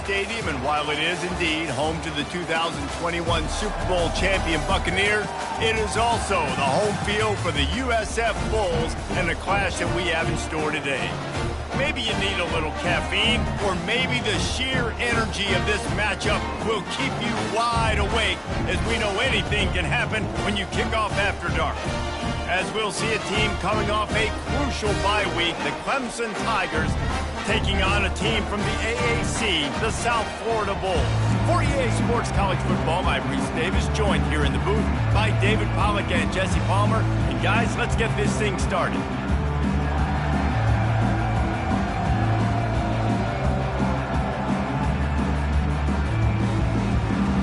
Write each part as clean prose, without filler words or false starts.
Stadium, and while it is indeed home to the 2021 Super Bowl champion Buccaneers, it is also the home field for the USF Bulls and the clash that we have in store today. Maybe you need a little caffeine, or maybe the sheer energy of this matchup will keep you wide awake, as we know anything can happen when you kick off after dark. As we'll see a team coming off a crucial bye week, the Clemson Tigers taking on a team from the AAC, the South Florida Bulls. For EA Sports College Football, I'm Reese Davis, joined here in the booth by David Pollack and Jesse Palmer. And guys, let's get this thing started.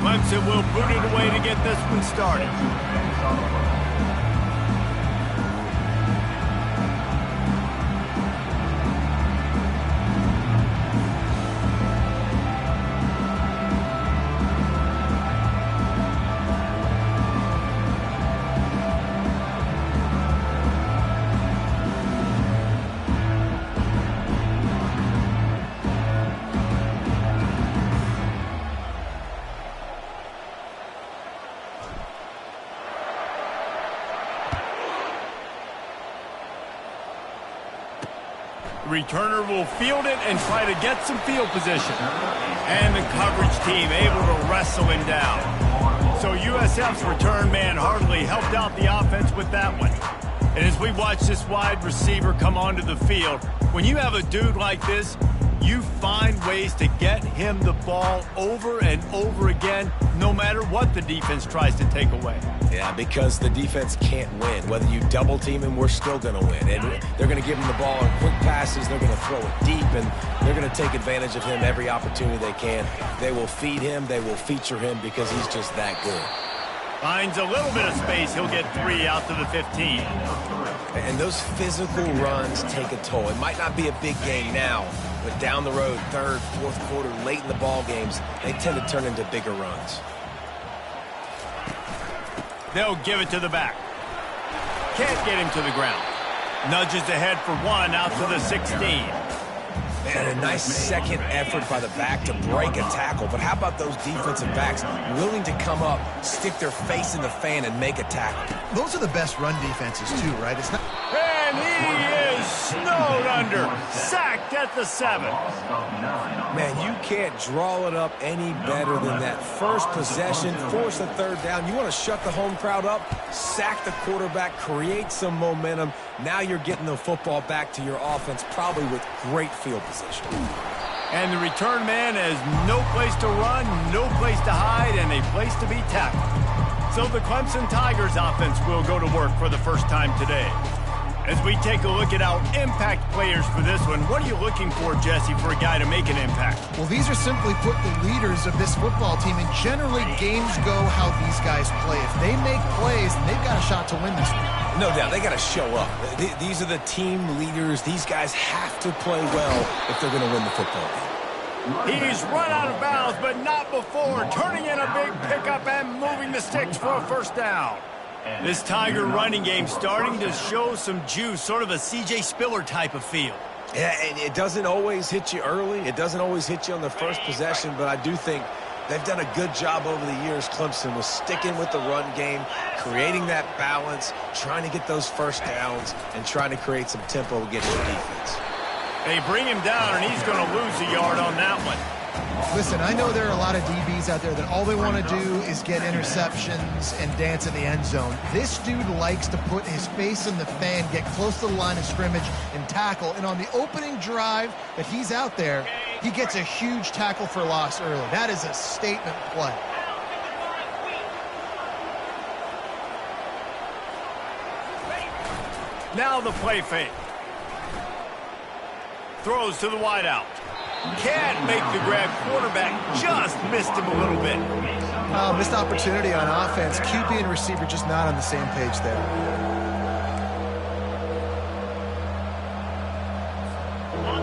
Clemson will boot it away to get this one started. Returner will field it and try to get some field position. And the coverage team able to wrestle him down. So USF's return man hardly helped out the offense with that one. And as we watch this wide receiver come onto the field, when you have a dude like this, you find ways to get him the ball over and over again, no matter what the defense tries to take away. Yeah, because the defense can't win. Whether you double team him, we're still going to win. And they're going to give him the ball in quick passes. They're going to throw it deep, and they're going to take advantage of him every opportunity they can. They will feed him. They will feature him because he's just that good. Finds a little bit of space. He'll get 3 out to the 15. And those physical runs take a toll. It might not be a big game now, but down the road, third, fourth quarter, late in the ball games, they tend to turn into bigger runs. They'll give it to the back. Can't get him to the ground. Nudges ahead for 1 out to the 16. Man, a nice second effort by the back to break a tackle. But how about those defensive backs willing to come up, stick their face in the fan, and make a tackle? Those are the best run defenses, too, right? It's not. And he is snowed under. Sacked at the 7. Man, you can't draw it up any better than that. First possession, force a third down. You want to shut the home crowd up, sack the quarterback, create some momentum. Now you're getting the football back to your offense, probably with great field position. And the return man has no place to run, no place to hide, and a place to be tackled. So the Clemson Tigers offense will go to work for the first time today. As we take a look at our impact players for this one, what are you looking for, Jesse, for a guy to make an impact? Well, these are simply put the leaders of this football team, and generally games go how these guys play. If they make plays, then they've got a shot to win this one. No doubt, they got to show up. These are the team leaders. These guys have to play well if they're going to win the football game. He's run out of bounds, but not before, turning in a big pickup and moving the sticks for a first down. This Tiger running game starting to show some juice, sort of a C.J. Spiller type of feel. Yeah, and it doesn't always hit you early. It doesn't always hit you on the first possession, but I do think they've done a good job over the years, Clemson, with sticking with the run game, creating that balance, trying to get those first downs, and trying to create some tempo against the defense. They bring him down, and he's going to lose a yard on that one. Listen, I know there are a lot of DBs out there that all they want to do is get interceptions and dance in the end zone. This dude likes to put his face in the fan, get close to the line of scrimmage, and tackle. And on the opening drive that he's out there, he gets a huge tackle for loss early. That is a statement play. Now the play fake. Throws to the wideout. Can't make the grab. Quarterback just missed him a little bit. Missed opportunity on offense. QB and receiver just not on the same page there.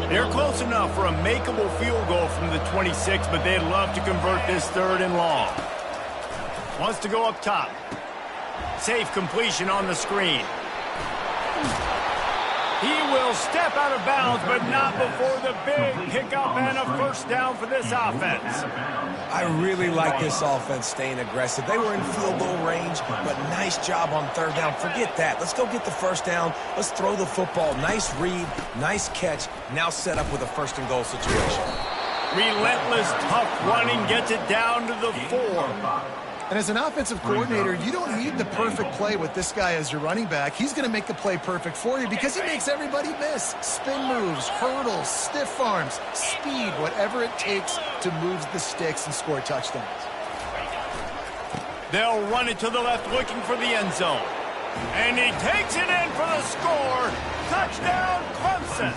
They're close enough for a makeable field goal from the 26, but they'd love to convert this 3rd and long. Wants to go up top. Safe completion on the screen. He will step out of bounds, but not before the big pickup and a first down for this offense. I really like this offense staying aggressive. They were in field goal range, but nice job on third down. Forget that. Let's go get the first down. Let's throw the football. Nice read, nice catch. Now set up with a first and goal situation. Relentless, tough running gets it down to the 4. And as an offensive coordinator, you don't need the perfect play with this guy as your running back. He's going to make the play perfect for you because he makes everybody miss. Spin moves, hurdles, stiff arms, speed, whatever it takes to move the sticks and score touchdowns. They'll run it to the left looking for the end zone. And he takes it in for the score. Touchdown, Clemson.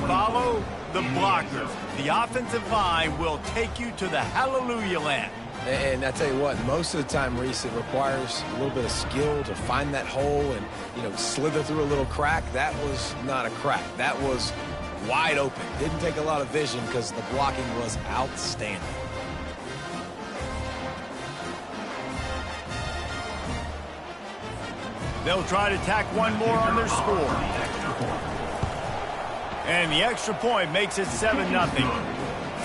Follow the blockers. The offensive line will take you to the hallelujah land. And I tell you what, most of the time, Reese, it requires a little bit of skill to find that hole and, slither through a little crack. That was not a crack. That was wide open. Didn't take a lot of vision because the blocking was outstanding. They'll try to tack one more on their score. And the extra point makes it 7-0.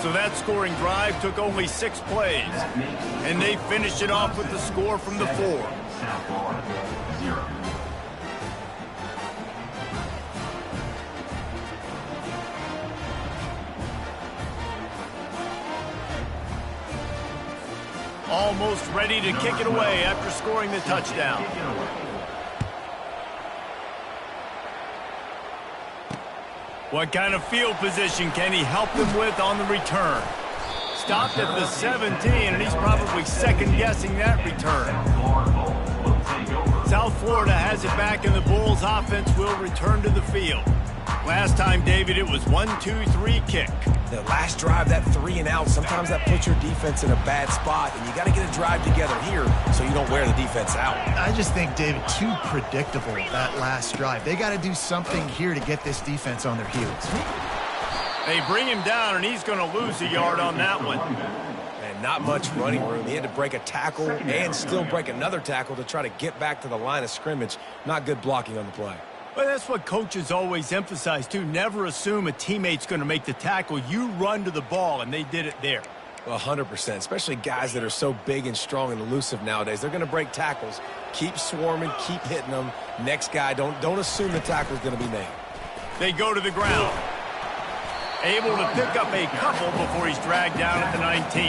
So that scoring drive took only 6 plays. And they finished it off with the score from the 4. Almost ready to kick it away after scoring the touchdown. What kind of field position can he help them with on the return? Stopped at the 17, and he's probably second-guessing that return. South Florida has it back, and the Bulls offense will return to the field. Last time, David, it was 1-2-3 kick. The last drive, that 3 and out, sometimes that puts your defense in a bad spot, and you got to get a drive together here so you don't wear the defense out. I just think, David, too predictable, that last drive. They got to do something here to get this defense on their heels. They bring him down, and he's going to lose a yard on that one. And not much running room. He had to break a tackle and still break another tackle to try to get back to the line of scrimmage. Not good blocking on the play. Well, that's what coaches always emphasize, too. Never assume a teammate's going to make the tackle. You run to the ball, and they did it there. 100%, especially guys that are so big and strong and elusive nowadays. They're going to break tackles. Keep swarming, keep hitting them. Next guy, don't assume the tackle's going to be made. They go to the ground. Able to pick up a couple before he's dragged down at the 19.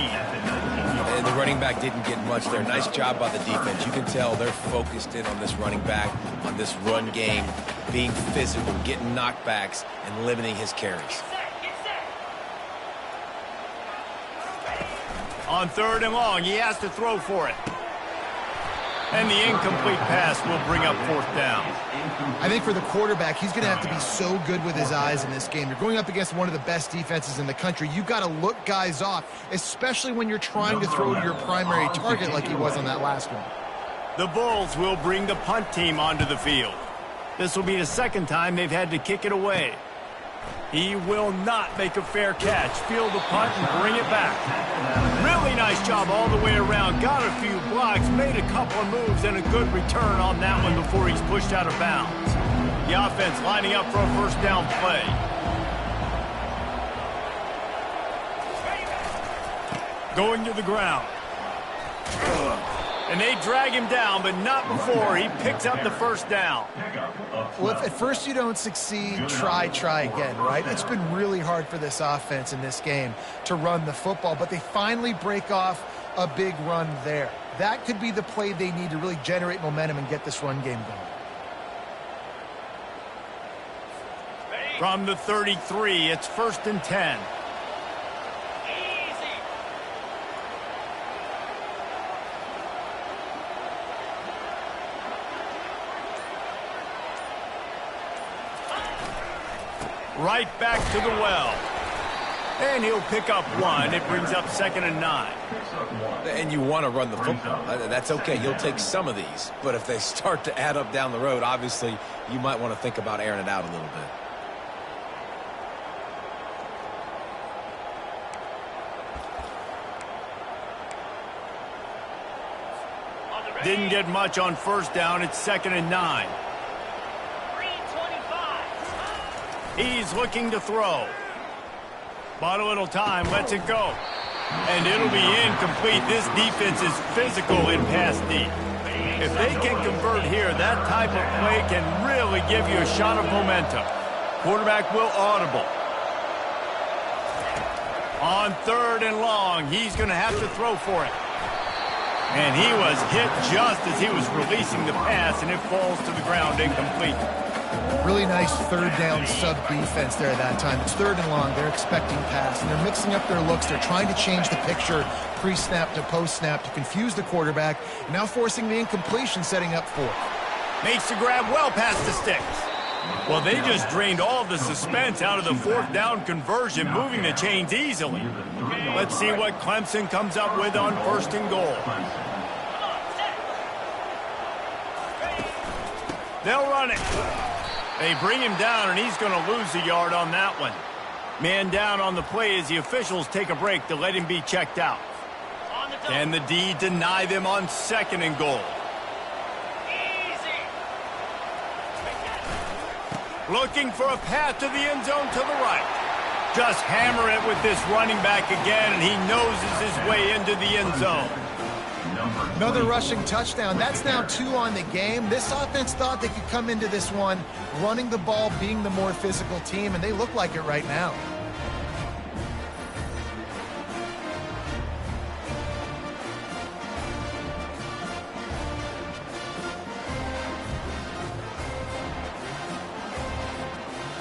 And the running back didn't get much there. Nice job by the defense. You can tell they're focused in on this running back, on this run game, being physical, getting knockbacks, and limiting his carries. On 3rd and long, he has to throw for it. And the incomplete pass will bring up 4th down. I think for the quarterback, he's going to have to be so good with his eyes in this game. You're going up against one of the best defenses in the country. You've got to look guys off, especially when you're trying to throw to your primary target like he was on that last one. The Bulls will bring the punt team onto the field. This will be the second time they've had to kick it away. He will not make a fair catch. Field the punt and bring it back. Really nice job all the way around. Got a few blocks, made a couple of moves, and a good return on that one before he's pushed out of bounds. The offense lining up for a first down play. Going to the ground. And they drag him down, but not before he picks up the first down. Well, if at first you don't succeed, try again, right? It's been really hard for this offense in this game to run the football, but they finally break off a big run there. That could be the play they need to really generate momentum and get this run game going. From the 33, it's 1st and 10. Right back to the well. And he'll pick up 1. It brings up 2nd and 9. And you want to run the football. That's okay. You'll take some of these. But if they start to add up down the road, obviously, you might want to think about airing it out a little bit. Didn't get much on 1st down. It's 2nd and 9. He's looking to throw. Bought a little time, lets it go. And it'll be incomplete. This defense is physical in pass deep. If they can convert here, that type of play can really give you a shot of momentum. Quarterback will audible. On 3rd and long, he's going to have to throw for it. And he was hit just as he was releasing the pass, and it falls to the ground incomplete. Really nice 3rd down sub-defense there that time. It's 3rd and long. They're expecting pass, and they're mixing up their looks. They're trying to change the picture pre-snap to post-snap to confuse the quarterback, now forcing the incompletion, setting up 4th. Makes the grab well past the sticks. Well, they just drained all the suspense out of the 4th down conversion, moving the chains easily. Let's see what Clemson comes up with on 1st and goal. They'll run it. They bring him down, and he's going to lose a yard on that one. Man down on the play as the officials take a break to let him be checked out. Can the D deny them on 2nd and goal? Looking for a path to the end zone to the right. Just hammer it with this running back again, and he noses his way into the end zone. Another rushing touchdown. That's now 2 on the game. This offense thought they could come into this one running the ball, being the more physical team, and they look like it right now.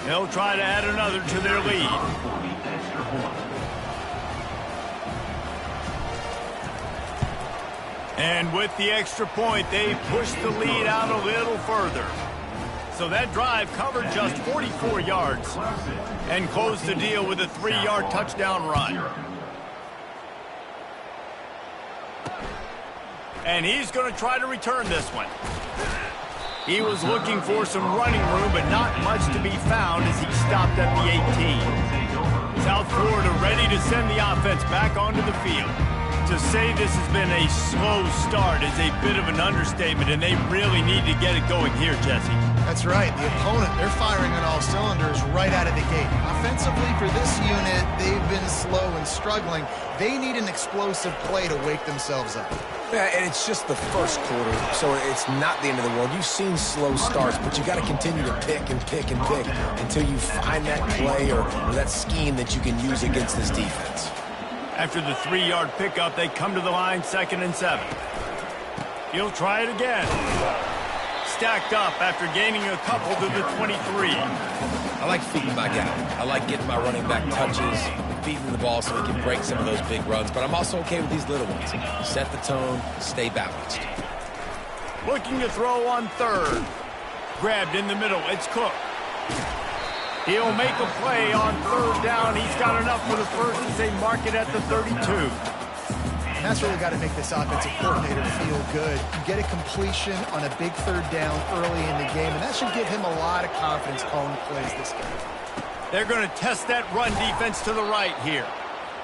They'll try to add another to their lead. And with the extra point, they push the lead out a little further. So that drive covered just 44 yards and closed the deal with a 3-yard touchdown run. And he's going to try to return this one. He was looking for some running room, but not much to be found as he stopped at the 18. South Florida ready to send the offense back onto the field. To say this has been a slow start is a bit of an understatement, and they really need to get it going here, Jesse. That's right. The opponent, they're firing on all cylinders right out of the gate. Offensively, for this unit, they've been slow and struggling. They need an explosive play to wake themselves up. Yeah, and it's just the first quarter, so it's not the end of the world. You've seen slow starts, but you got to continue to pick and pick and pick until you find that play or that scheme that you can use against this defense. After the 3-yard pickup, they come to the line 2nd and 7. He'll try it again. Stacked up after gaining a couple to the 23. I like feeding my guy. I like getting my running back touches, feeding the ball so he can break some of those big runs, but I'm also okay with these little ones. Set the tone, stay balanced. Looking to throw on 3rd. Grabbed in the middle. It's Cook. He'll make a play on 3rd down. He's got enough for the first as they mark it at the 32. That's really got to make this offensive coordinator feel good. You get a completion on a big 3rd down early in the game, and that should give him a lot of confidence calling plays this game. They're going to test that run defense to the right here.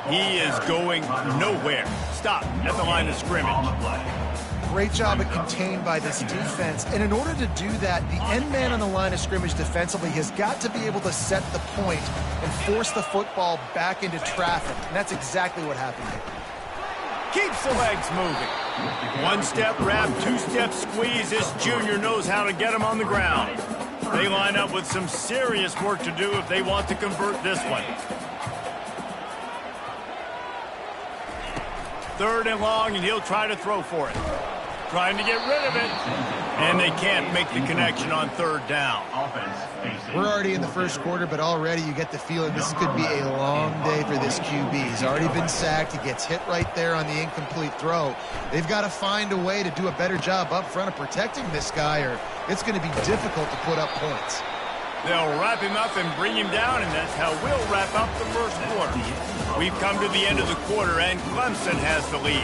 He is going nowhere. Stop at the line of scrimmage. Great job at contained by this defense. And in order to do that, the end man on the line of scrimmage defensively has got to be able to set the point and force the football back into traffic. And that's exactly what happened here. Keeps the legs moving. 1-step wrap, 2-step squeeze. This junior knows how to get him on the ground. They line up with some serious work to do if they want to convert this one. 3rd and long, and he'll try to throw for it. Trying to get rid of it, and they can't make the connection on 3rd down. We're already in the first quarter, but already you get the feeling this could be a long day for this QB. He's already been sacked. He gets hit right there on the incomplete throw. They've got to find a way to do a better job up front of protecting this guy, or it's going to be difficult to put up points. They'll wrap him up and bring him down, and that's how we'll wrap up the first quarter. We've come to the end of the quarter, and Clemson has the lead.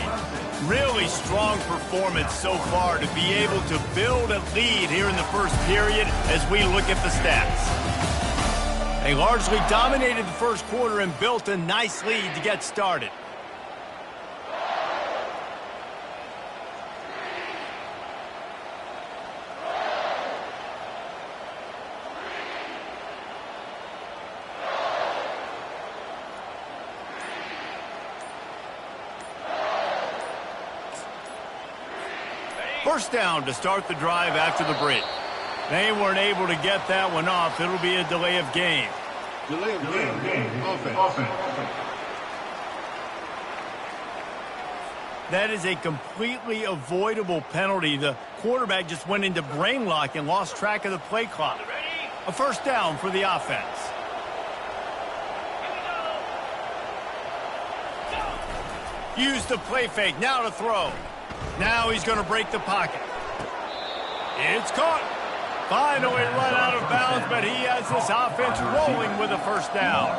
Really strong performance so far to be able to build a lead here in the first period as we look at the stats. They largely dominated the first quarter and built a nice lead to get started. First down to start the drive after the break. They weren't able to get that one off. It'll be a delay of game. Delay of game. Offense. That is a completely avoidable penalty. The quarterback just went into brain lock and lost track of the play clock. A first down for the offense. Use the play fake. Now to throw. Now he's going to break the pocket. It's caught. Finally run out of bounds, but he has this offense rolling with a first down.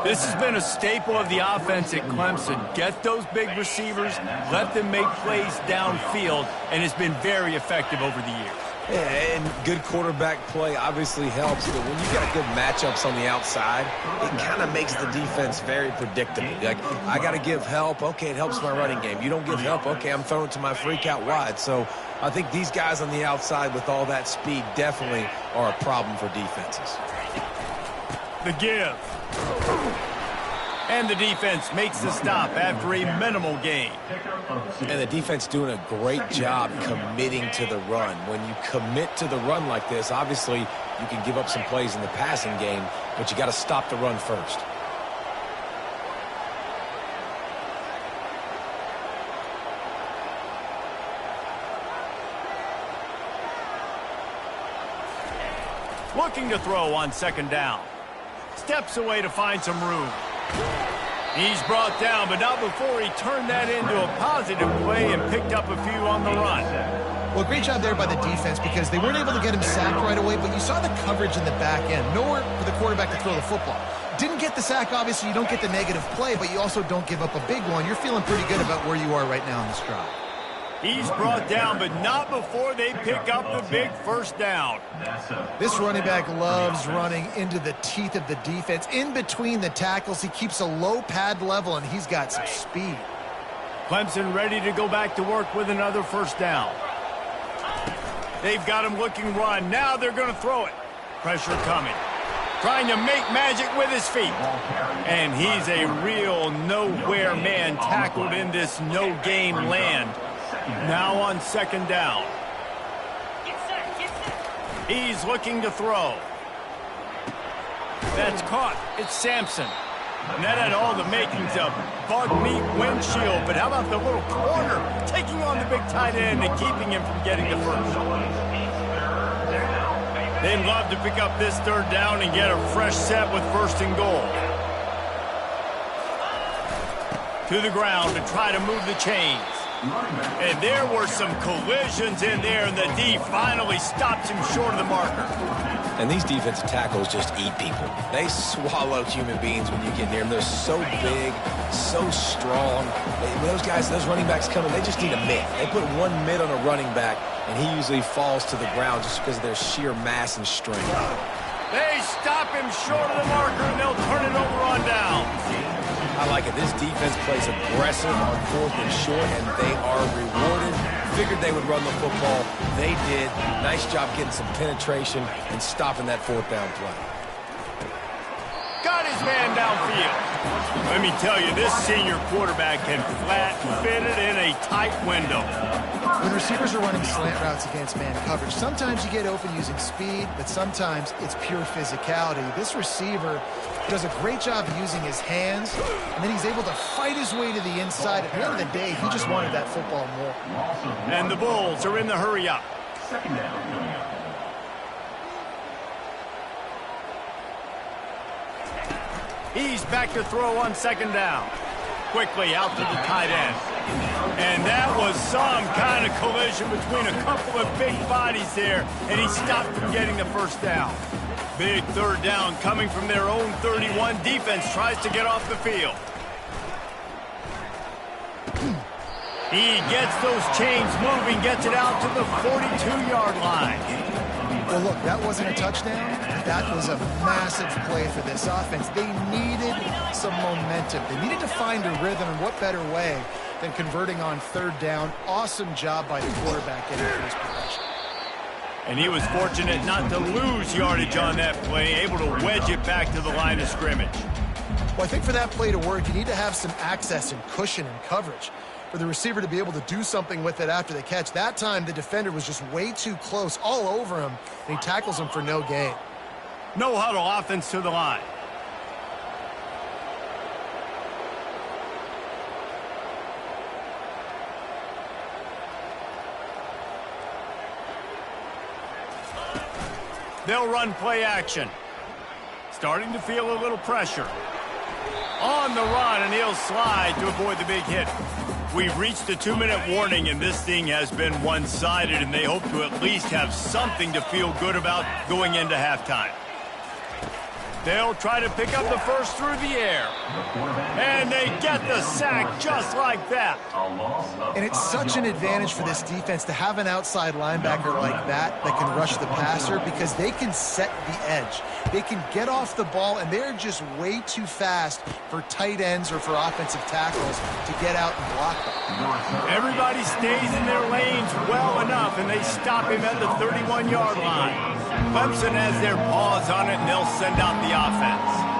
This has been a staple of the offense at Clemson. Get those big receivers, let them make plays downfield, and it's been very effective over the years. Yeah, and good quarterback play obviously helps, but when you got good matchups on the outside, it kind of makes the defense very predictable. Like, I got to give help. Okay, it helps my running game. You don't give help. Okay, I'm throwing to my freak out wide. So I think these guys on the outside with all that speed definitely are a problem for defenses. The give. And the defense makes the stop after a minimal gain. And the defense doing a great job committing to the run. When you commit to the run like this, obviously you can give up some plays in the passing game, but you got to stop the run first. Looking to throw on second down. Steps away to find some room. He's brought down, but not before he turned that into a positive play and picked up a few on the run. Well, great job there by the defense because they weren't able to get him sacked right away, but you saw the coverage in the back end. Nowhere for the quarterback to throw the football. Didn't get the sack, obviously. You don't get the negative play, but you also don't give up a big one. You're feeling pretty good about where you are right now in this drive. He's brought down, but not before they pick up the big first down. This running back loves running into the teeth of the defense. In between the tackles, he keeps a low pad level, and he's got some speed. Clemson ready to go back to work with another first down. They've got him looking run. Now they're going to throw it. Pressure coming. Trying to make magic with his feet. And he's a real nowhere man tackled in this no-game land. Now on second down. He's looking to throw. That's caught. It's Sampson. And that had all the makings of bug meat windshield. But how about the little corner taking on the big tight end and keeping him from getting the first? They'd love to pick up this third down and get a fresh set with first and goal. To the ground to try to move the chains. And there were some collisions in there, and the D finally stops him short of the marker. And these defensive tackles just eat people. They swallow human beings when you get near them. They're so big, so strong. Those guys, those running backs coming, they just need a mitt. They put one mitt on a running back, and he usually falls to the ground just because of their sheer mass and strength. They stop him short of the marker, and they'll turn it over on down. I like it. This defense plays aggressive on fourth and short, and they are rewarded. Figured they would run the football. They did. Nice job getting some penetration and stopping that fourth down play. Got his man downfield. Let me tell you, this senior quarterback can flat fit it in a tight window. When receivers are running slant routes against man coverage, sometimes you get open using speed, but sometimes it's pure physicality. This receiver does a great job using his hands, and then he's able to fight his way to the inside. At the end of the day, he just wanted that football more. And the Bulls are in the hurry up. Second down. He's back to throw on second down. Quickly out to the tight end. And that was some kind of collision between a couple of big bodies there, and he stopped from getting the first down. Big third down coming from their own 31. Defense tries to get off the field. He gets those chains moving, gets it out to the 42-yard line. Well, look, that wasn't a touchdown. That was a massive play for this offense. They needed some momentum. They needed to find a rhythm, and what better way than converting on third down. Awesome job by the quarterback getting to this progression. And he was fortunate not to lose yardage on that play, able to wedge it back to the line of scrimmage. Well, I think for that play to work, you need to have some access and cushion and coverage. for the receiver to be able to do something with it after the catch. That time, the defender was just way too close, all over him, and he tackles him for no gain. No huddle offense to the line. They'll run play action. Starting to feel a little pressure. On the run, and he'll slide to avoid the big hit. We've reached a 2-minute warning, and this thing has been one-sided, and they hope to at least have something to feel good about going into halftime. They'll try to pick up the first through the air. And they get the sack just like that. And it's such an advantage for this defense to have an outside linebacker like that can rush the passer because they can set the edge. They can get off the ball, and they're just way too fast for tight ends or for offensive tackles to get out and block them. Everybody stays in their lanes well enough, and they stop him at the 31-yard line. Clemson has their paws on it, and they'll send out the offense.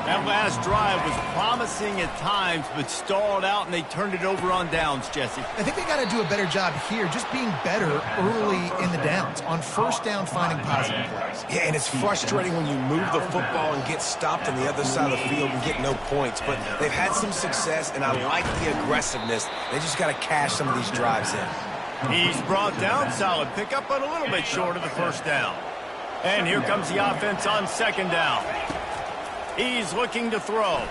That last drive was promising at times, but stalled out, and they turned it over on downs, Jesse. I think they got to do a better job here, just being better early in the downs, on first down, finding positive plays. Yeah, and it's frustrating when you move the football and get stopped on the other side of the field and get no points. But they've had some success, and I like the aggressiveness. They just got to cash some of these drives in. He's brought down, solid pickup, but a little bit short of the first down. And here comes the offense on second down. He's looking to throw.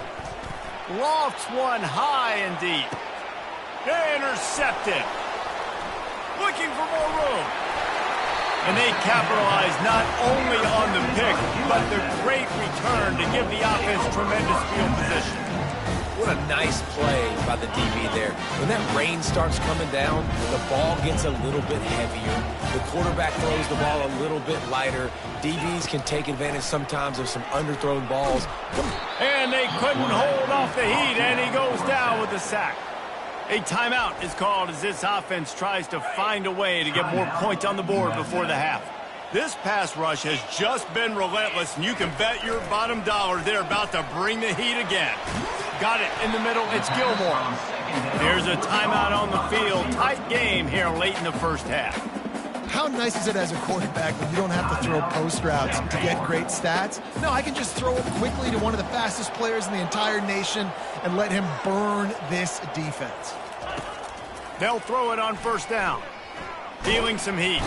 Lofts one high and deep. Intercepted. Looking for more room. And they capitalize not only on the pick, but the great return to give the offense tremendous field position. What a nice play by the DB there. When that rain starts coming down, the ball gets a little bit heavier. The quarterback throws the ball a little bit lighter. DBs can take advantage sometimes of some underthrown balls. And they couldn't hold off the heat, and he goes down with the sack. A timeout is called as this offense tries to find a way to get more points on the board before the half. This pass rush has just been relentless, and you can bet your bottom dollar they're about to bring the heat again. Got it in the middle. It's Gilmore. There's a timeout on the field. Tight game here late in the first half. How nice is it as a quarterback when you don't have to throw post routes to get great stats? No, I can just throw it quickly to one of the fastest players in the entire nation and let him burn this defense. They'll throw it on first down. Feeling some heat.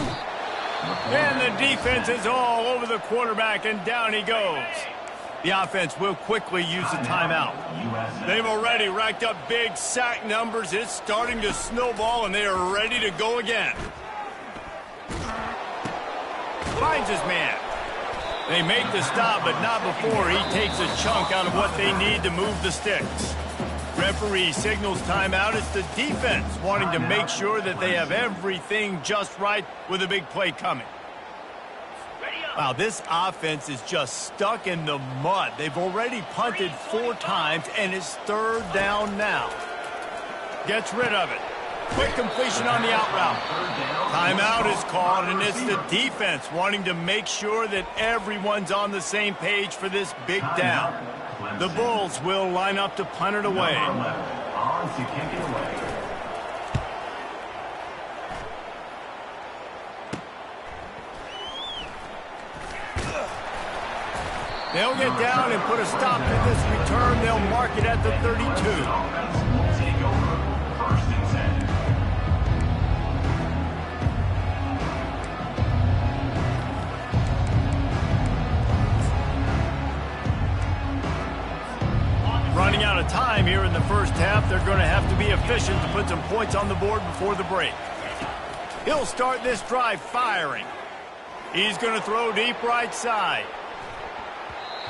And the defense is all over the quarterback, and down he goes. The offense will quickly use a timeout. They've already racked up big sack numbers. It's starting to snowball, and they are ready to go again. Finds his man. They make the stop, but not before he takes a chunk out of what they need to move the sticks. Referee signals timeout. It's the defense wanting to make sure that they have everything just right with a big play coming. Wow, this offense is just stuck in the mud. They've already punted 4 times, and it's third down now. Gets rid of it. Quick completion on the out route. Timeout is called, and it's the defense wanting to make sure that everyone's on the same page for this big down. The Bulls will line up to punt it away. They'll get down and put a stop to this return. They'll mark it at the 32. Running out of time here in the first half. They're going to have to be efficient to put some points on the board before the break. He'll start this drive firing. He's going to throw deep right side.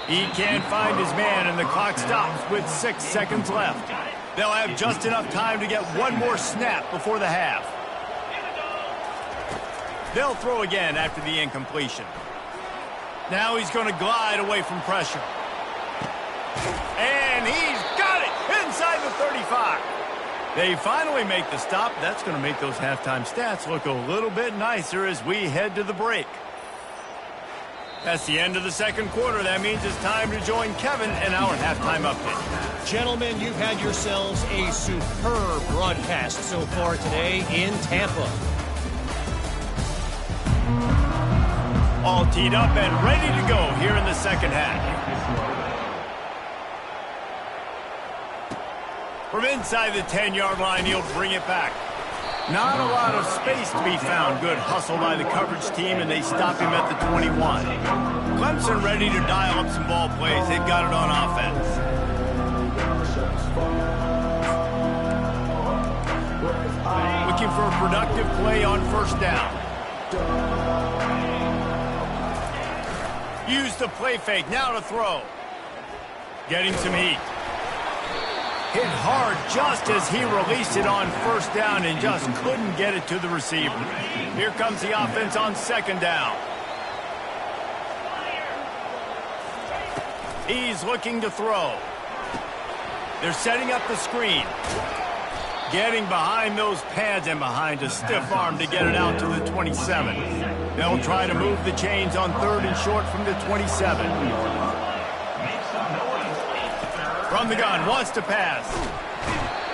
He can't find his man, and the clock stops with 6 seconds left. They'll have just enough time to get one more snap before the half. They'll throw again after the incompletion. Now he's going to glide away from pressure. And he's got it inside the 35. They finally make the stop. That's going to make those halftime stats look a little bit nicer as we head to the break. That's the end of the second quarter. That means it's time to join Kevin in our halftime update. Gentlemen, you've had yourselves a superb broadcast so far today in Tampa. All teed up and ready to go here in the second half. From inside the 10-yard line, he'll bring it back. Not a lot of space to be found. Good hustle by the coverage team, and they stop him at the 21. Clemson ready to dial up some ball plays. They've got it on offense. Looking for a productive play on first down. Use the play fake. Now to throw. Getting some heat. Hit hard just as he released it on first down and just couldn't get it to the receiver. Here comes the offense on second down. He's looking to throw. They're setting up the screen. Getting behind those pads and behind a stiff arm to get it out to the 27. They'll try to move the chains on third and short from the 27. From the gun, wants to pass.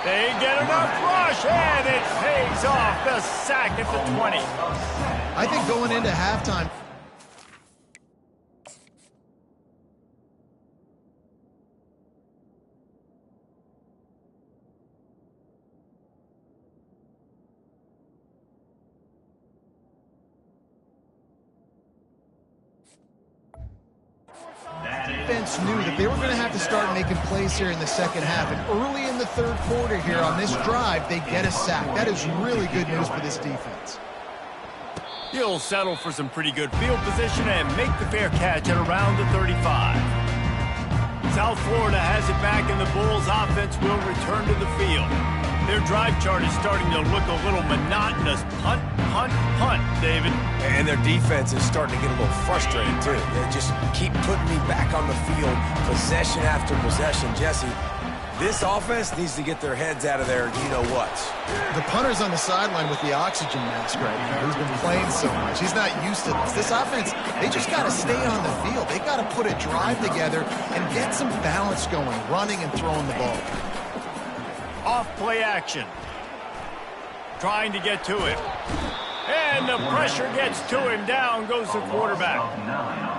They get enough rush, and it pays off. The sack at the 20. I think going into halftime, defense knew that they were going to have to start making plays here in the second half. And early in the third quarter here on this drive, they get a sack. That is really good news for this defense. He'll settle for some pretty good field position and make the fair catch at around the 35. South Florida has it back, and the Bulls offense will return to the field. Their drive chart is starting to look a little monotonous. Punt, punt, punt, David. And their defense is starting to get a little frustrated, too. They just keep putting me back on the field, possession after possession. Jesse, this offense needs to get their heads out of their you-know-whats. The punter's on the sideline with the oxygen mask right now. He's been playing so much. He's not used to this. This offense, they just got to stay on the field. They got to put a drive together and get some balance going, running and throwing the ball. Off play action. Trying to get to him. And the pressure gets to him. Down goes the quarterback.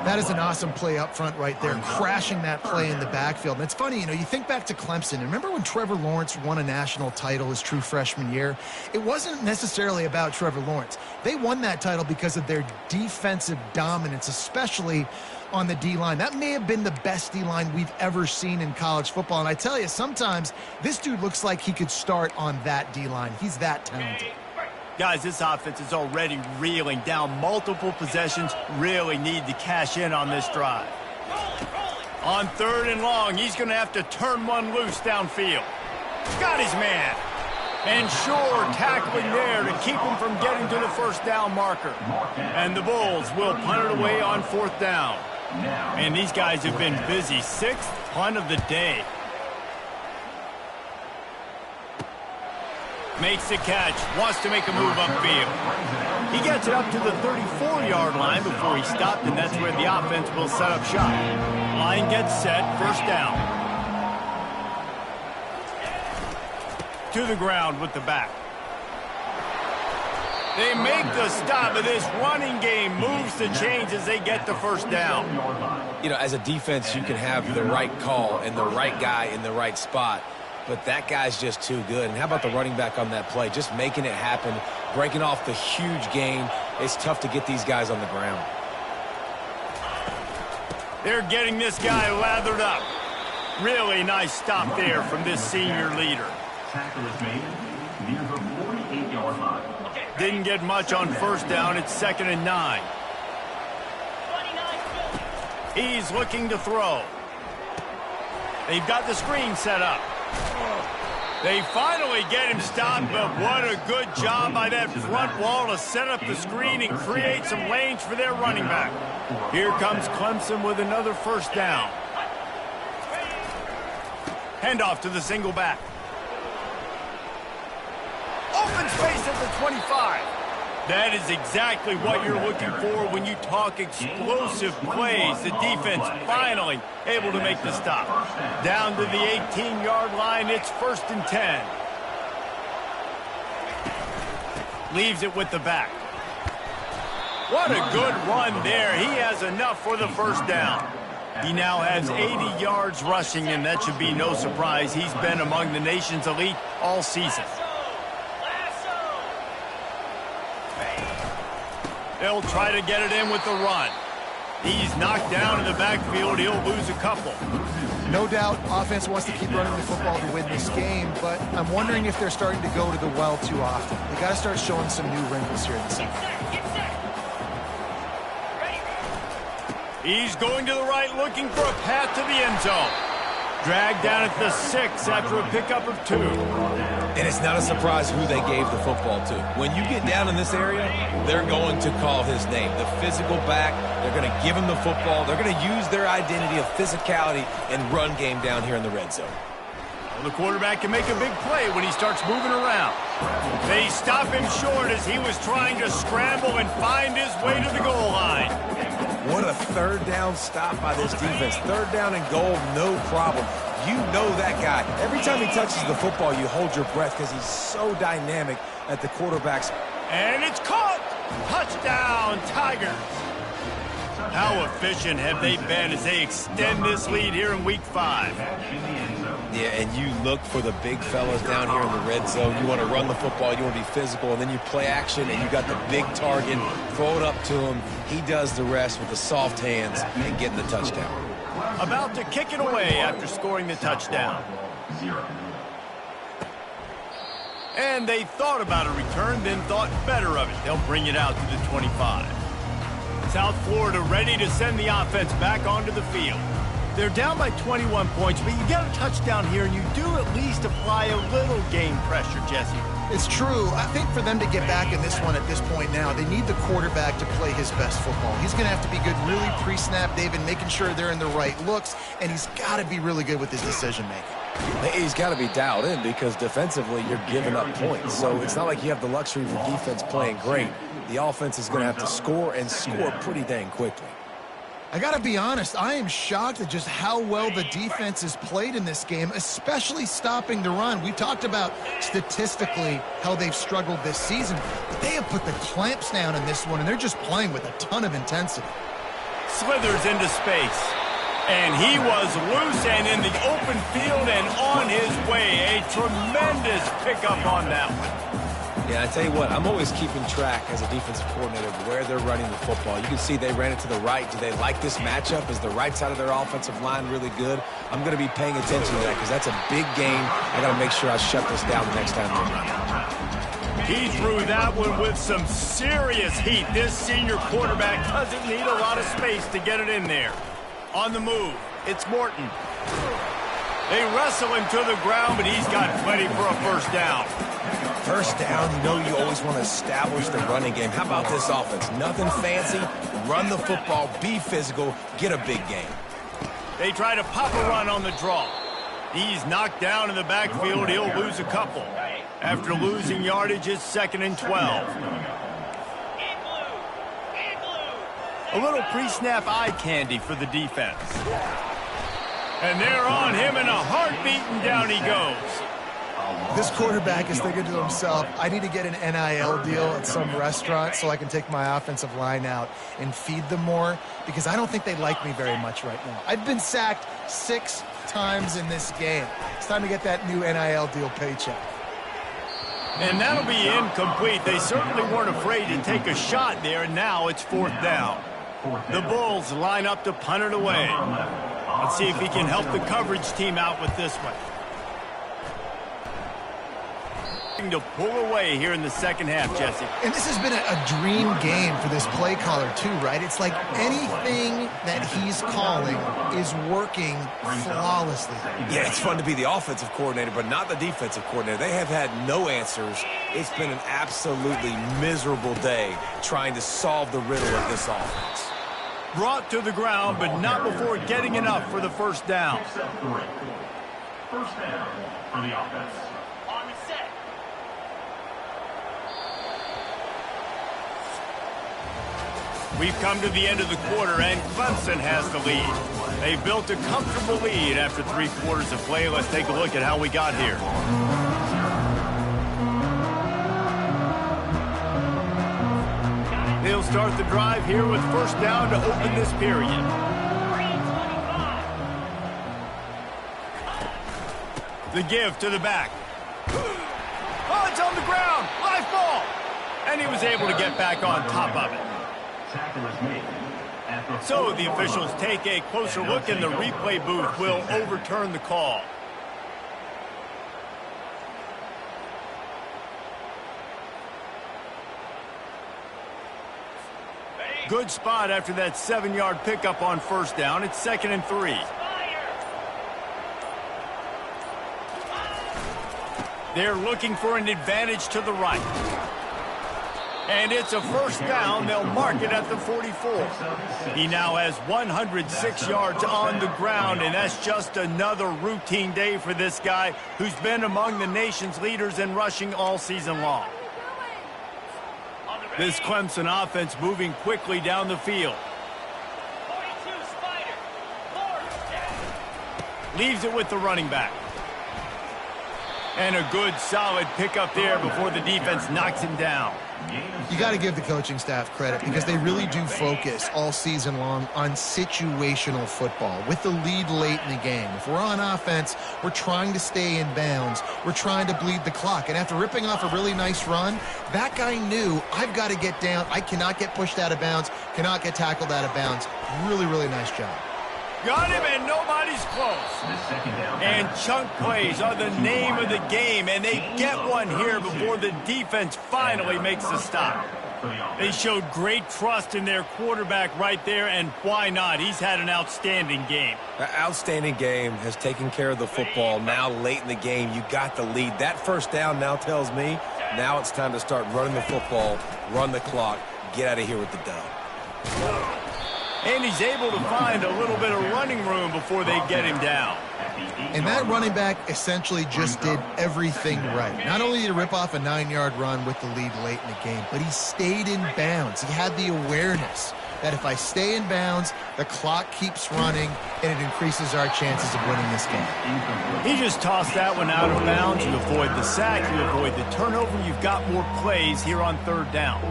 That is an awesome play up front right there, crashing that play in the backfield. And it's funny, you know, you think back to Clemson. Remember when Trevor Lawrence won a national title his true freshman year? It wasn't necessarily about Trevor Lawrence. They won that title because of their defensive dominance, especially on the D-line. That may have been the best D-line we've ever seen in college football. And I tell you, sometimes this dude looks like he could start on that D-line. He's that talented. Guys, this offense is already reeling down multiple possessions. Really need to cash in on this drive. On third and long, he's going to have to turn one loose downfield. Got his man. And sure, tackling there to keep him from getting to the first down marker. And the Bulls will punt it away on fourth down. And these guys have been busy. Sixth punt of the day. Makes the catch, wants to make a move upfield. He gets it up to the 34-yard line before he stopped, and that's where the offense will set up shop. Line gets set, first down. To the ground with the back. They make the stop, but this running game moves the chains as they get the first down. You know, as a defense, you can have the right call and the right guy in the right spot. But that guy's just too good. And how about the running back on that play? Just making it happen, breaking off the huge gain. It's tough to get these guys on the ground. They're getting this guy lathered up. Really nice stop there from this senior leader. Tackle is made near the 48-yard line. Didn't get much on first down. It's 2nd and 9. He's looking to throw. They've got the screen set up. They finally get him stopped, but what a good job by that front wall to set up the screen and create some lanes for their running back. Here comes Clemson with another first down. Handoff to the single back. Open space at the 25. That is exactly what you're looking for when you talk explosive plays. The defense finally able to make the stop. Down to the 18-yard line, it's 1st and 10. Leaves it with the back. What a good run there. He has enough for the first down. He now has 80 yards rushing, and that should be no surprise. He's been among the nation's elite all season. They'll try to get it in with the run. He's knocked down in the backfield. He'll lose a couple. No doubt, offense wants to keep running the football to win this game, but I'm wondering if they're starting to go to the well too often. They got to start showing some new wrinkles here in the second. He's going to the right, looking for a path to the end zone. Dragged down at the 6 after a pickup of 2. And it's not a surprise who they gave the football to. When you get down in this area, they're going to call his name. The physical back, they're going to give him the football. They're going to use their identity of physicality and run game down here in the red zone. Well, the quarterback can make a big play when he starts moving around. They stop him short as he was trying to scramble and find his way to the goal line. What a third down stop by this defense. Third down and goal, no problem. You know that guy. Every time he touches the football, you hold your breath because he's so dynamic at the quarterback's. And it's caught! Touchdown, Tigers! How efficient have they been as they extend this lead here in Week 5? Yeah, and you look for the big fellas down here in the red zone. You want to run the football, you want to be physical, and then you play action, and you got the big target. Throw it up to him. He does the rest with the soft hands and getting the touchdown. About to kick it away after scoring the touchdown. And they thought about a return, then thought better of it. They'll bring it out to the 25. South Florida ready to send the offense back onto the field. They're down by 21 points, but you get a touchdown here, and you do at least apply a little game pressure, Jesse. It's true. I think for them to get back in this one at this point now, they need the quarterback to play his best football. He's going to have to be good really pre-snap, David, making sure they're in the right looks, and he's got to be really good with his decision-making. He's got to be dialed in because defensively you're giving up points. So it's not like you have the luxury of the defense playing great. The offense is going to have to score and score pretty dang quickly. I got to be honest, I am shocked at just how well the defense has played in this game, especially stopping the run. We talked about statistically how they've struggled this season, but they have put the clamps down in this one, and they're just playing with a ton of intensity. Slithers into space, and he was loose and in the open field and on his way. A tremendous pickup on that one. Yeah, I tell you what, I'm always keeping track as a defensive coordinator of where they're running the football. You can see they ran it to the right. Do they like this matchup? Is the right side of their offensive line really good? I'm going to be paying attention to that because that's a big game. I got to make sure I shut this down the next time they run it. He threw that one with some serious heat. This senior quarterback doesn't need a lot of space to get it in there. On the move, it's Morton. They wrestle him to the ground, but he's got plenty for a first down. First down, you know you always want to establish the running game. How about this offense? Nothing fancy. Run the football, be physical, get a big game. They try to pop a run on the draw. He's knocked down in the backfield. He'll lose a couple. After losing yardage, it's 2nd and 12. A little pre-snap eye candy for the defense. And they're on him in a heartbeat, and down he goes. This quarterback is thinking to himself, I need to get an NIL deal at some restaurant so I can take my offensive line out and feed them more, because I don't think they like me very much right now. I've been sacked 6 times in this game. It's time to get that new NIL deal paycheck. And that'll be incomplete. They certainly weren't afraid to take a shot there, and now it's 4th down. The Bulls line up to punt it away. Let's see if he can help the coverage team out with this one. To pull away here in the second half, Jesse. And this has been a dream game for this play caller too, right? It's like anything that he's calling is working flawlessly. Yeah, it's fun to be the offensive coordinator, but not the defensive coordinator. They have had no answers. It's been an absolutely miserable day trying to solve the riddle of this offense. Brought to the ground, but not before getting enough for the first down. First down for the offense. We've come to the end of the quarter, and Clemson has the lead. They've built a comfortable lead after 3 quarters of play. Let's take a look at how we got here. They'll start the drive here with first down to open this period. The give to the back. Oh, it's on the ground. Live ball. And he was able to get back on top of it. So the officials take a closer look, and the replay booth will overturn the call. Good spot after that 7-yard pickup on first down. It's 2nd and 3. They're looking for an advantage to the right. And it's a first down. They'll mark it at the 44. He now has 106 yards on the ground, and that's just another routine day for this guy who's been among the nation's leaders in rushing all season long. This Clemson offense moving quickly down the field. Leaves it with the running back. And a good, solid pickup there before the defense knocks him down. You got to give the coaching staff credit because they really do focus all season long on situational football with the lead late in the game. If we're on offense, we're trying to stay in bounds. We're trying to bleed the clock. And after ripping off a really nice run, that guy knew, I've got to get down. I cannot get pushed out of bounds, cannot get tackled out of bounds. Really, really nice job. Got him, and nobody's close. And chunk plays are the name of the game, and they get one here before the defense finally makes the stop. They showed great trust in their quarterback right there, and why not? He's had an outstanding game. An outstanding game, has taken care of the football. Now late in the game, you got the lead. That first down now tells me now it's time to start running the football, run the clock, get out of here with the dub. And he's able to find a little bit of running room before they get him down. And that running back essentially just did everything right. Not only did he rip off a 9-yard run with the lead late in the game, but he stayed in bounds. He had the awareness that if I stay in bounds, the clock keeps running, and it increases our chances of winning this game. He just tossed that one out of bounds. You avoid the sack, you avoid the turnover. You've got more plays here on 3rd down.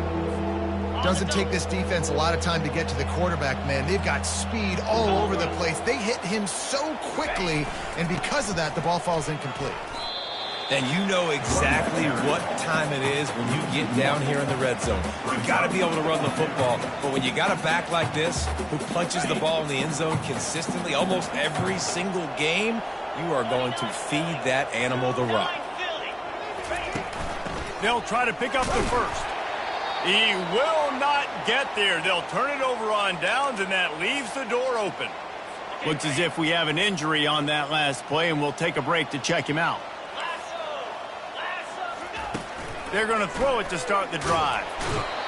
Doesn't take this defense a lot of time to get to the quarterback, man. They've got speed all over the place. They hit him so quickly, and because of that, the ball falls incomplete. And you know exactly what time it is when you get down here in the red zone. You've got to be able to run the football. But when you got a back like this who punches the ball in the end zone consistently almost every single game, you are going to feed that animal the rock. They'll try to pick up the first. He will not get there. They'll turn it over on downs, and that leaves the door open. Looks as if we have an injury on that last play, and we'll take a break to check him out. They're going to throw it to start the drive.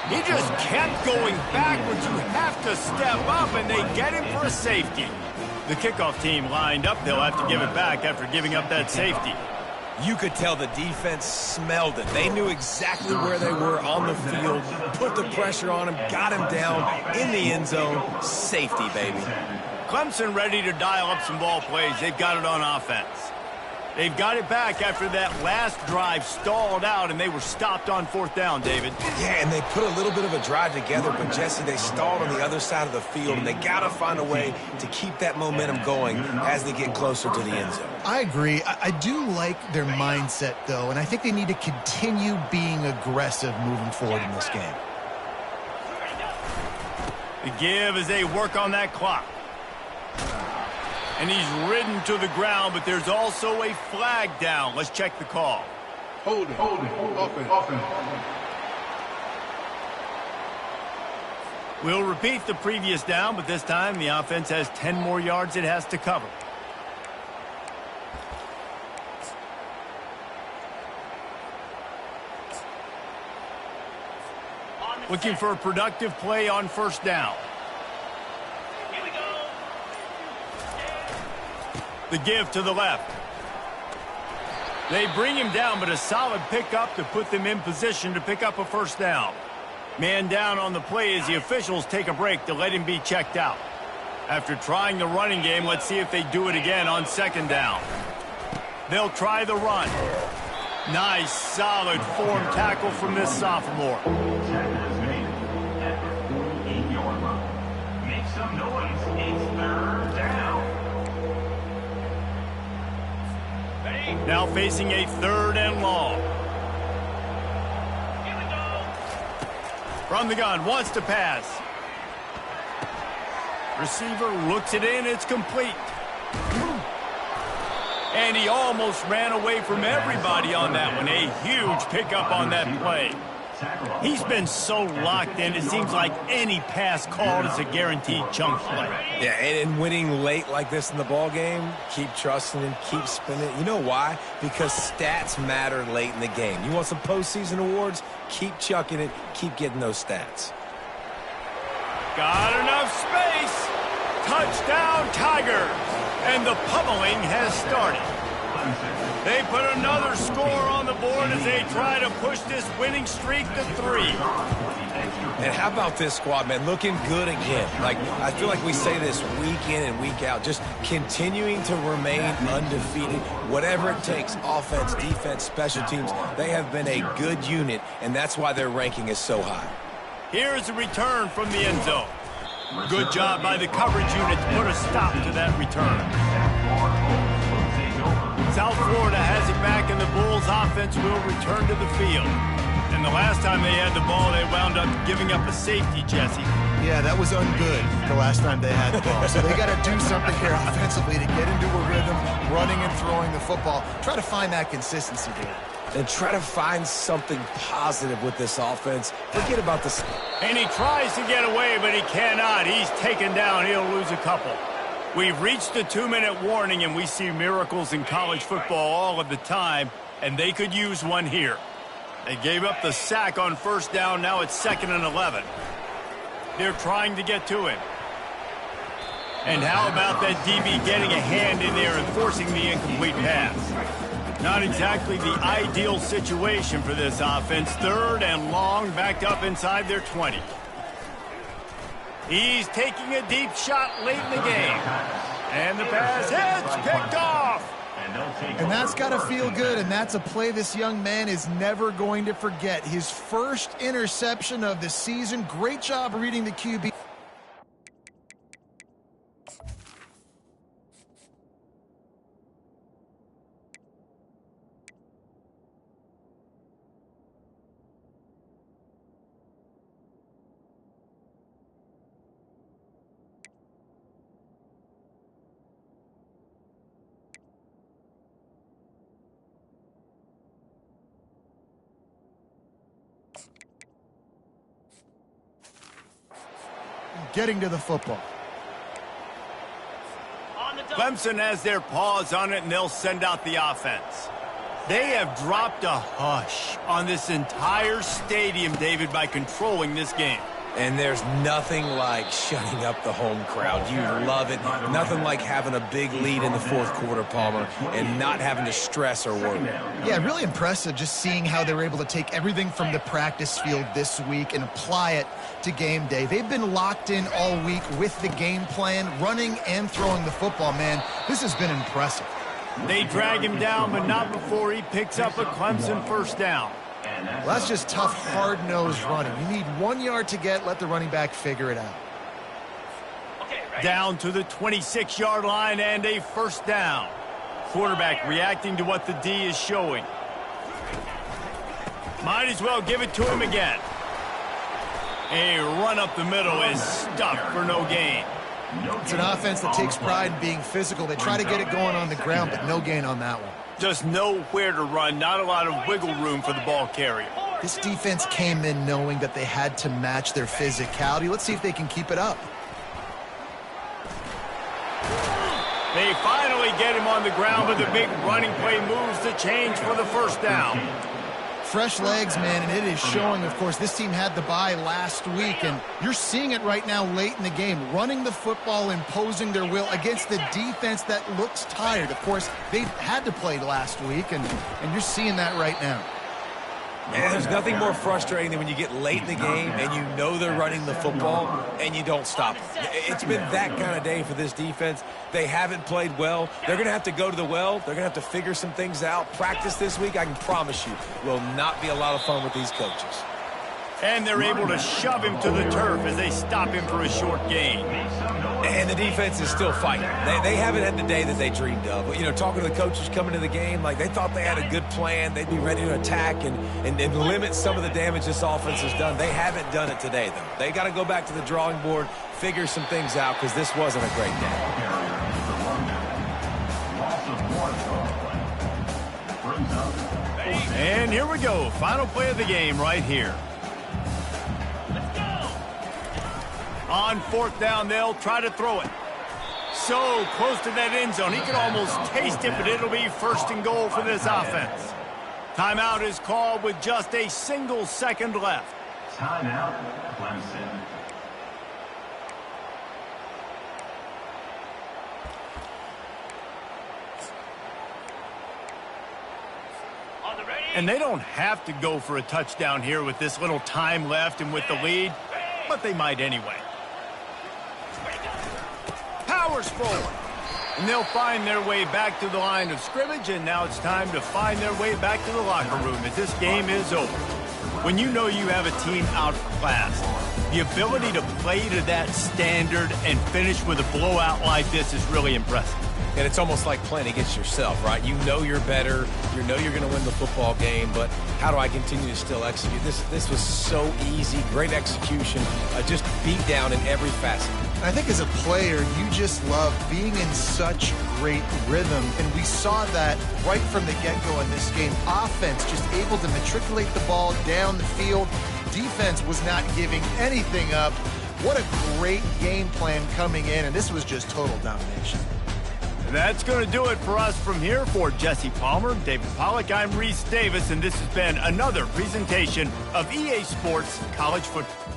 He just kept going backwards. You have to step up, and they get him for a safety. The kickoff team lined up. They'll have to give it back after giving up that safety. You could tell the defense smelled it. They knew exactly where they were on the field, put the pressure on him, got him down in the end zone. Safety, baby. Clemson ready to dial up some ball plays. They've got it on offense. They've got it back after that last drive stalled out, and they were stopped on 4th down, David. Yeah, and they put a little bit of a drive together, but, Jesse, they stalled on the other side of the field, and they got to find a way to keep that momentum going as they get closer to the end zone. I agree. I do like their mindset, though, and I think they need to continue being aggressive moving forward in this game. The give as they work on that clock. And he's ridden to the ground, but there's also a flag down. Let's check the call. Hold it, offense. We'll repeat the previous down, but this time the offense has 10 more yards it has to cover. Looking for a productive play on first down. The give to the left. They bring him down, but a solid pickup to put them in position to pick up a first down. Man down on the play as the officials take a break to let him be checked out. After trying the running game, let's see if they do it again on second down. They'll try the run. Nice, solid form tackle from this sophomore. Tackle is made at the 48-yard line. Make some noise. It's third down. Now facing a third and long. From the gun, wants to pass. Receiver looks it in, it's complete. And he almost ran away from everybody on that one. A huge pickup on that play. He's been so locked in, it seems like any pass called is a guaranteed chunk play. Yeah, and winning late like this in the ball game, keep trusting him, keep spinning. You know why? Because stats matter late in the game. You want some postseason awards? Keep chucking it, keep getting those stats. Got enough space. Touchdown, Tigers. And the pummeling has started. They put another score on the board as they try to push this winning streak to 3. And how about this squad, man? Looking good again. Like, I feel like we say this week in and week out, just continuing to remain undefeated. Whatever it takes, offense, defense, special teams, they have been a good unit, and that's why their ranking is so high. Here's a return from the end zone. Good job by the coverage unit to put a stop to that return. South Florida has it back, and the Bulls offense will return to the field. And the last time they had the ball, they wound up giving up a safety, Jesse. Yeah, that was ungood the last time they had the ball. So they got to do something here offensively to get into a rhythm, running and throwing the football. Try to find that consistency here. And try to find something positive with this offense. Forget about this. And he tries to get away, but he cannot. He's taken down. He'll lose a couple. We've reached the 2-minute warning, and we see miracles in college football all of the time, and they could use one here. They gave up the sack on first down. Now it's 2nd and 11. They're trying to get to him. And how about that DB getting a hand in there and forcing the incomplete pass? Not exactly the ideal situation for this offense. 3rd and long, backed up inside their 20. He's taking a deep shot late in the game. And the pass hits, picked off. And that's got to feel good, and that's a play this young man is never going to forget. His first interception of the season. Great job reading the QB. Getting to the football. Clemson has their paws on it, and they'll send out the offense. They have dropped a hush on this entire stadium, David, by controlling this game. And there's nothing like shutting up the home crowd. You love it. Nothing like having a big lead in the 4th quarter, Palmer, and not having to stress or worry. Yeah, really impressive just seeing how they were able to take everything from the practice field this week and apply it to game day. They've been locked in all week with the game plan, running and throwing the football, man. This has been impressive. They drag him down, but not before he picks up a Clemson first down. Well, that's just tough, hard-nosed running. You need 1 yard to get, let the running back figure it out. Down to the 26-yard line and a first down. Quarterback reacting to what the D is showing. Might as well give it to him again. A run up the middle is stuffed for no gain. It's an offense that takes pride in being physical. They try to get it going on the ground, but no gain on that one. Just nowhere to run, not a lot of wiggle room for the ball carrier. This defense came in knowing that they had to match their physicality. Let's see if they can keep it up. They finally get him on the ground, but the big running play moves the change for the first down. Fresh legs, man, and it is showing, of course. This team had the bye last week, and you're seeing it right now late in the game. Running the football, imposing their will against the defense that looks tired. Of course, they had to play last week, and you're seeing that right now. And there's nothing more frustrating than when you get late in the game and you know they're running the football and you don't stop it. It's been that kind of day for this defense. They haven't played well. They're going to have to go to the well. They're going to have to figure some things out. Practice this week, I can promise you, will not be a lot of fun with these coaches. And they're able to shove him to the turf as they stop him for a short gain. And the defense is still fighting. They haven't had the day that they dreamed of. You know, talking to the coaches coming to the game, like they thought they had a good plan. They'd be ready to attack and limit some of the damage this offense has done. They haven't done it today, though. They got to go back to the drawing board, figure some things out, because this wasn't a great day. And here we go. Final play of the game right here. On fourth down, they'll try to throw it. So close to that end zone. He can almost taste it, but it'll be first and goal for this offense. Timeout is called with just a single second left. Timeout, Clemson. And they don't have to go for a touchdown here with this little time left and with the lead, but they might anyway. Powers forward. And they'll find their way back to the line of scrimmage, and now it's time to find their way back to the locker room as this game is over. When you know you have a team outclassed, the ability to play to that standard and finish with a blowout like this is really impressive. And it's almost like playing against yourself, right? You know you're better. You know you're going to win the football game, but how do I continue to still execute? This was so easy. Great execution. Just beat down in every facet. I think as a player, you just love being in such great rhythm, and we saw that right from the get-go in this game. Offense just able to matriculate the ball down the field. Defense was not giving anything up. What a great game plan coming in, and this was just total domination. That's going to do it for us from here. For Jesse Palmer, David Pollack, I'm Reese Davis, and this has been another presentation of EA Sports College Football.